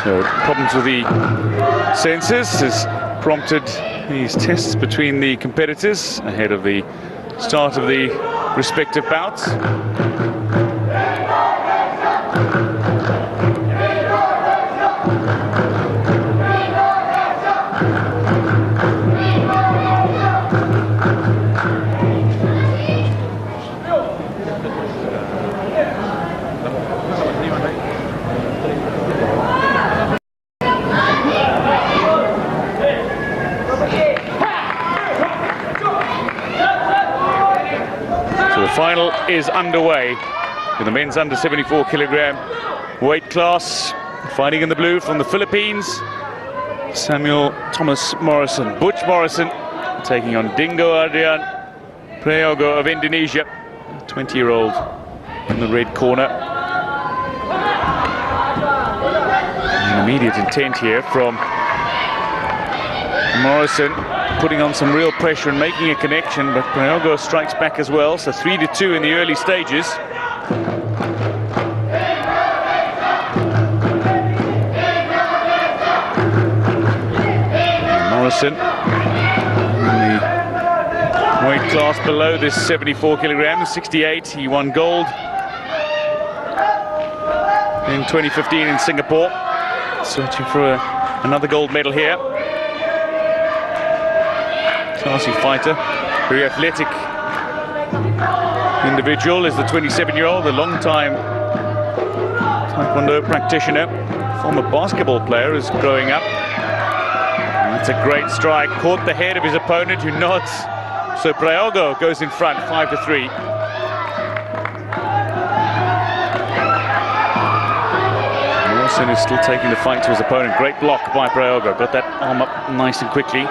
So problems with the sensors has prompted these tests between the competitors ahead of the start of the respective bouts. Final is underway with the men's under 74 kilogram weight class. Fighting in the blue from the Philippines, Samuel Thomas Morrison. Butch Morrison taking on Dingo Adrian Prayogo of Indonesia, 20-year-old in the red corner. An immediate intent here from Morrison, putting on some real pressure and making a connection, but Prayogo strikes back as well, so 3-2 in the early stages. Morrison in the weight class below this 74 kilograms, 68. He won gold in 2015 in Singapore, searching for another gold medal here. Classy fighter, very athletic individual is the 27-year-old, a long-time Taekwondo practitioner, former basketball player, is growing up. And that's a great strike, caught the head of his opponent who nods. So Prayogo goes in front, 5-3. Morrison is still taking the fight to his opponent. Great block by Prayogo, got that arm up nice and quickly.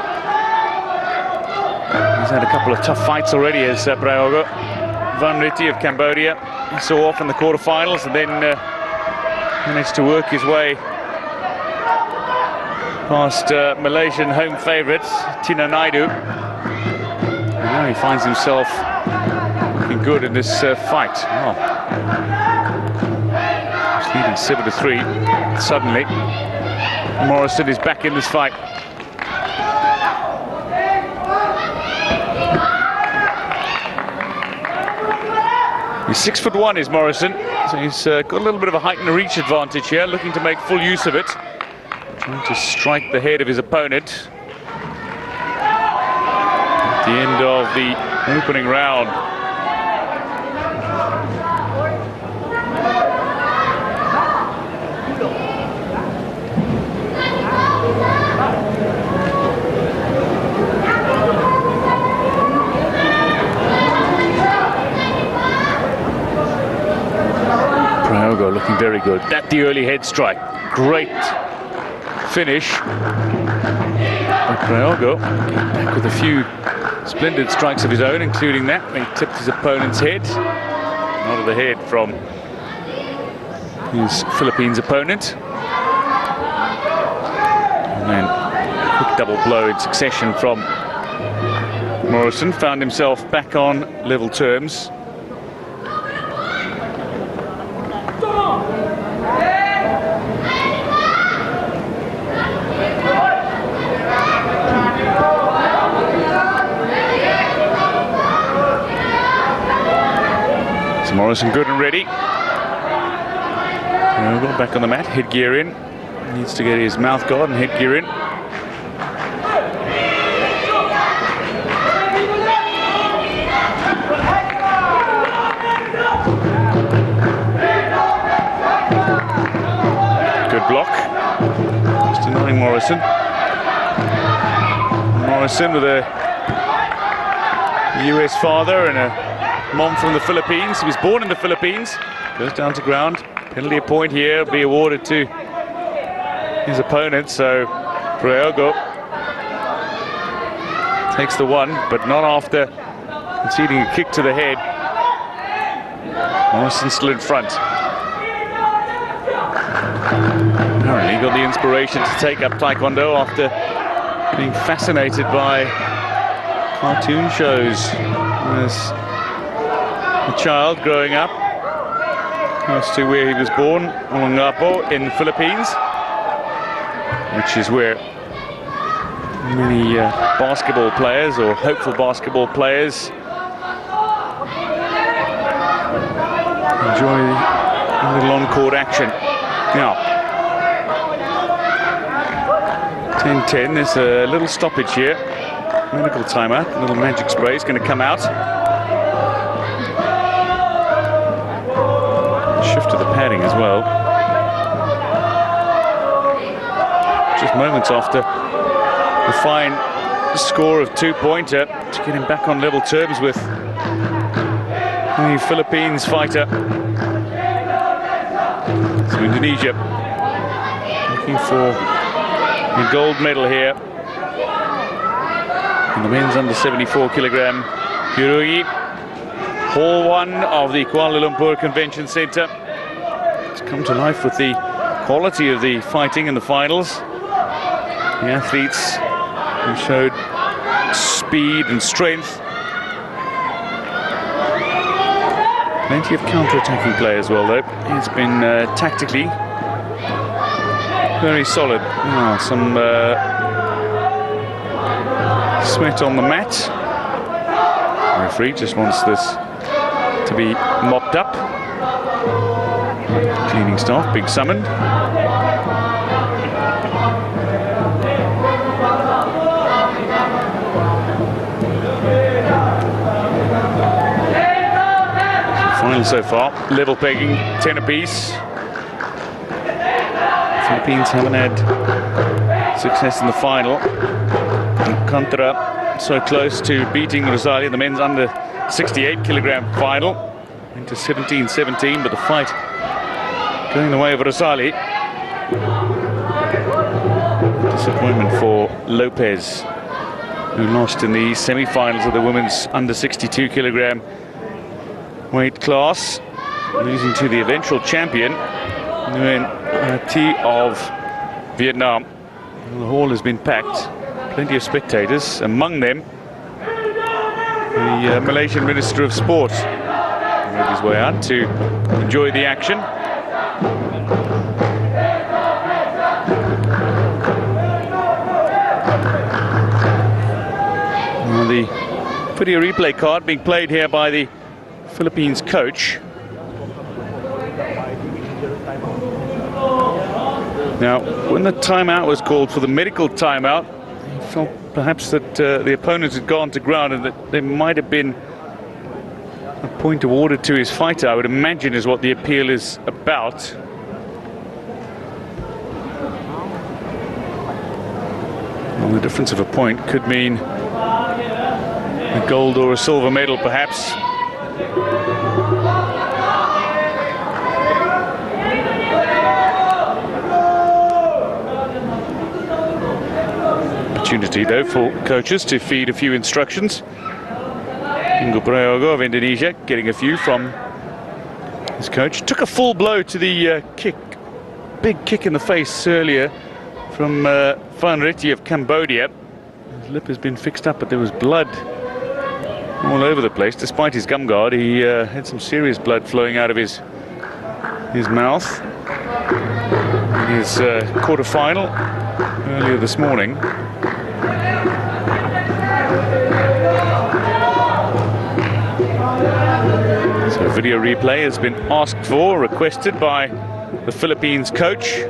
He's had a couple of tough fights already as Prayogo. Van Riti of Cambodia, he saw off in the quarterfinals and then managed to work his way past Malaysian home favourite Tina Naidu. And now he finds himself looking good in this fight. Oh. He's leading 7-3. Suddenly, Morrison is back in this fight. He's 6'1" is Morrison, so he's got a little bit of a height and a reach advantage here, looking to make full use of it. Trying to strike the head of his opponent. At the end of the opening round. Prayogo looking very good. That's the early head strike. Great finish. But Prayogo back with a few splendid strikes of his own, including that when he tipped his opponent's head. Not of the head from his Philippines opponent. And then a quick double blow in succession from Morrison. Found himself back on level terms. Morrison good and ready. Back on the mat, headgear in. Needs to get his mouth guard and headgear in. Good block. Just denying Morrison. Morrison with a US father and a mom from the Philippines. He was born in the Philippines. Goes down to ground. Penalty point here, be awarded to his opponent. So Prayogo takes the one, but not after conceding a kick to the head. Morrison still in front. Apparently got the inspiration to take up Taekwondo after being fascinated by cartoon shows as a child growing up close to where he was born, Olongapo in the Philippines. which is where many basketball players or hopeful basketball players enjoy a little on-court action. Now, 10-10, there's a little stoppage here. Medical timeout, a little magic spray is going to come out. Shift to the padding as well. Just moments after the fine score of 2-pointer to get him back on level terms with the Philippines fighter. So Indonesia looking for a gold medal here in the men's under 74 kilogram Yurugi. Hall 1 of the Kuala Lumpur Convention Centre. It's come to life with the quality of the fighting in the finals. The athletes who showed speed and strength. Plenty of counter-attacking play as well, though. It's been tactically very solid. Now, some sweat on the mat. The referee just wants this to be mopped up. Cleaning staff being summoned. Final so far, level pegging, 10 apiece. Philippines haven't had success in the final. Contra so close to beating Rosali in the men's under 68 kilogram final. Into 17-17, but the fight going the way of Rosali. Disappointment for Lopez, who lost in the semi-finals of the women's under 62 kilogram weight class, losing to the eventual champion, Nguyen Thi of Vietnam. The hall has been packed, plenty of spectators, among them the Malaysian Minister of Sport. He made his way out to enjoy the action. Now the video replay card being played here by the Philippines coach. Now, when the timeout was called for the medical timeout, he felt perhaps that the opponent had gone to ground and that there might have been a point awarded to his fighter, I would imagine is what the appeal is about. Well, the difference of a point could mean a gold or a silver medal, perhaps. Opportunity though for coaches to feed a few instructions. Prayogo of Indonesia getting a few from his coach. Took a full blow to the kick, big kick in the face earlier from Van Reti of Cambodia. His lip has been fixed up, but there was blood all over the place. Despite his gum guard, he had some serious blood flowing out of his mouth in his quarter-final earlier this morning. So video replay has been asked for, requested by the Philippines coach.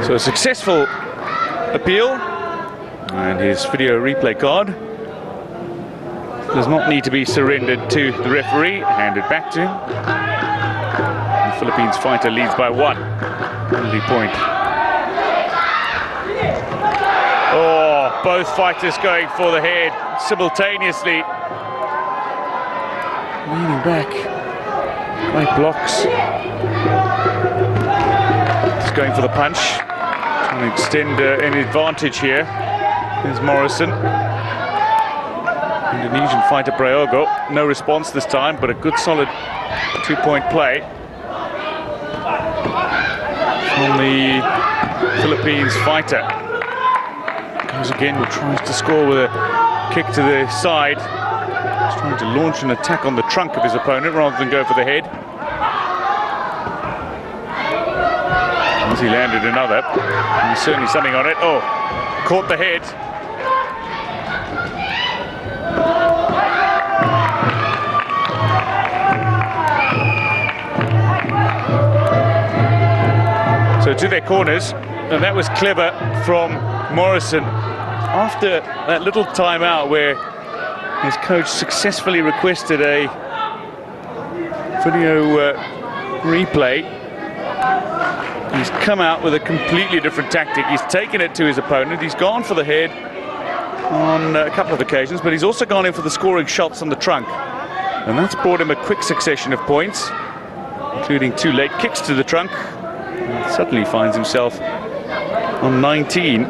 So a successful appeal, and his video replay card does not need to be surrendered to the referee, handed back to him. The Philippines fighter leads by 1 penalty point. Oh, both fighters going for the head simultaneously. Leaning back, great blocks. He's going for the punch, trying to extend an advantage here. Here's Morrison. Indonesian fighter Prayogo, no response this time, but a good solid 2-point play from the Philippines fighter. Goes again, tries to score with a kick to the side. He's trying to launch an attack on the trunk of his opponent rather than go for the head. As he landed another, and certainly something on it. Oh, caught the head. So to their corners, and that was clever from Morrison. After that little timeout where his coach successfully requested a video replay, he's come out with a completely different tactic. He's taken it to his opponent. He's gone for the head on a couple of occasions, but he's also gone in for the scoring shots on the trunk. And that's brought him a quick succession of points, including 2 late kicks to the trunk. And suddenly finds himself on 19.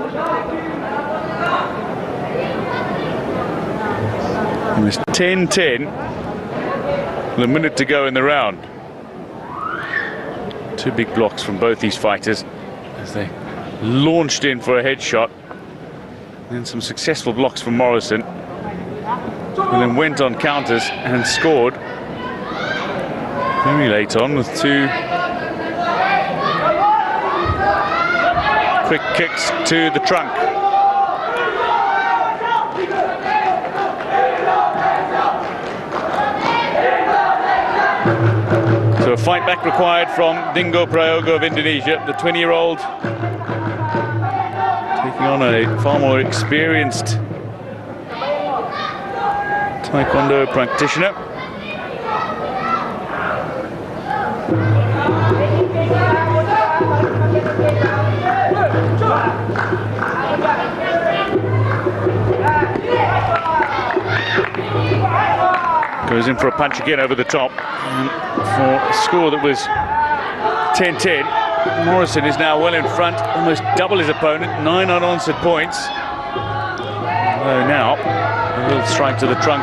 And it's 10-10 with a minute to go in the round. 2 big blocks from both these fighters as they launched in for a headshot. Then some successful blocks from Morrison, and then went on counters and scored very late on with 2 quick kicks to the trunk. So a fight back required from Dingo Prayogo of Indonesia, the 20-year-old, taking on a far more experienced Taekwondo practitioner. Goes in for a punch again over the top. And for a score that was 10-10, Morrison is now well in front, almost double his opponent, 9 unanswered points. Although now, a little strike to the trunk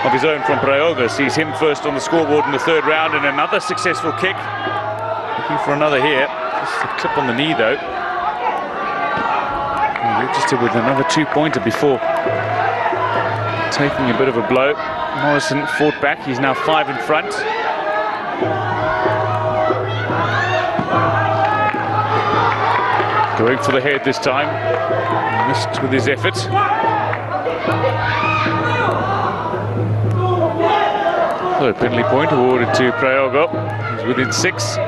of his own from Prayogo sees him first on the scoreboard in the 3rd round, and another successful kick. Looking for another here. Just a clip on the knee though. He registered with another 2-pointer before taking a bit of a blow. Morrison fought back, he's now 5 in front. Going for the head this time. Missed with his effort. So a penalty point awarded to Prayogo. He's within 6.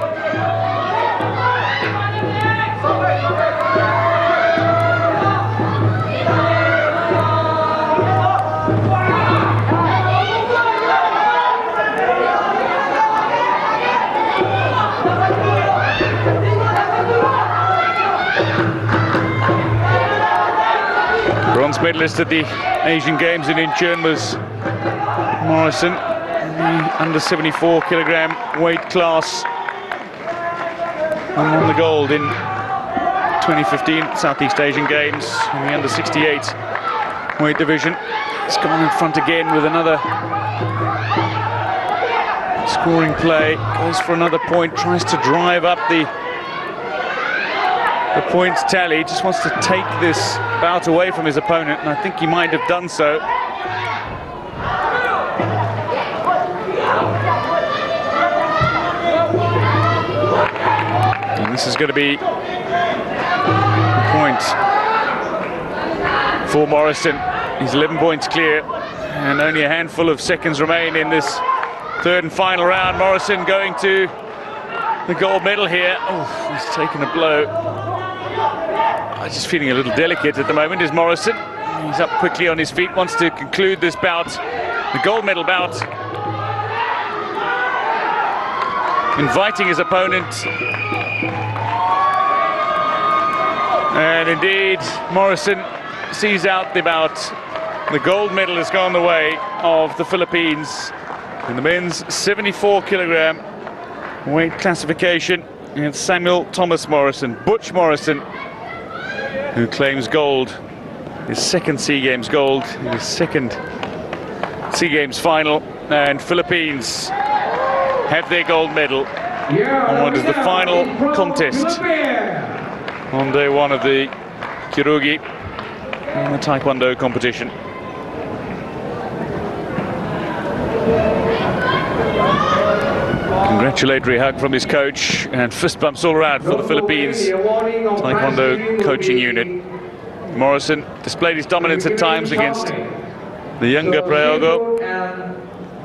Bronze medalist at the Asian Games in Incheon was Morrison in the under 74 kilogram weight class, and won the gold in 2015 Southeast Asian Games in the under 68 weight division. He's gone in front again with another scoring play, goes for another point, tries to drive up the points tally, just wants to take this bout away from his opponent, and I think he might have done so. And this is going to be a point for Morrison. He's 11 points clear, and only a handful of seconds remain in this 3rd and final round. Morrison going to the gold medal here. Oh, he's taken a blow. Just feeling a little delicate at the moment is Morrison. He's up quickly on his feet, wants to conclude this bout, the gold medal bout. Inviting his opponent. And indeed, Morrison sees out the bout. The gold medal has gone the way of the Philippines in the men's 74 kilogram weight classification. And it's Samuel Thomas Morrison, Butch Morrison, who claims gold, his 2nd SEA Games gold, his 2nd SEA Games final, and Philippines have their gold medal on what is the final contest on day 1 of the Kirugi in the Taekwondo competition. Congratulatory hug from his coach and fist bumps all around for the Philippines Taekwondo coaching unit. Morrison displayed his dominance at times against the younger Prayogo.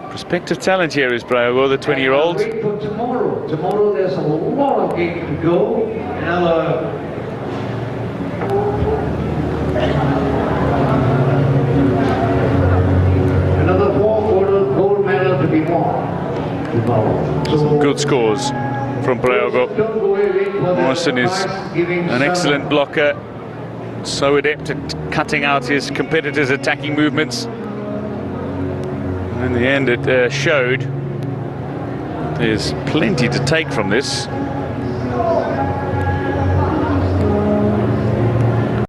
Prospective talent here is Prayogo, the 20-year-old. Tomorrow there's a lot of games to go. Another 4 gold medal to be won. Some good scores from Prayogo. Morrison is an excellent blocker, so adept at cutting out his competitors' attacking movements. And in the end, it showed there's plenty to take from this.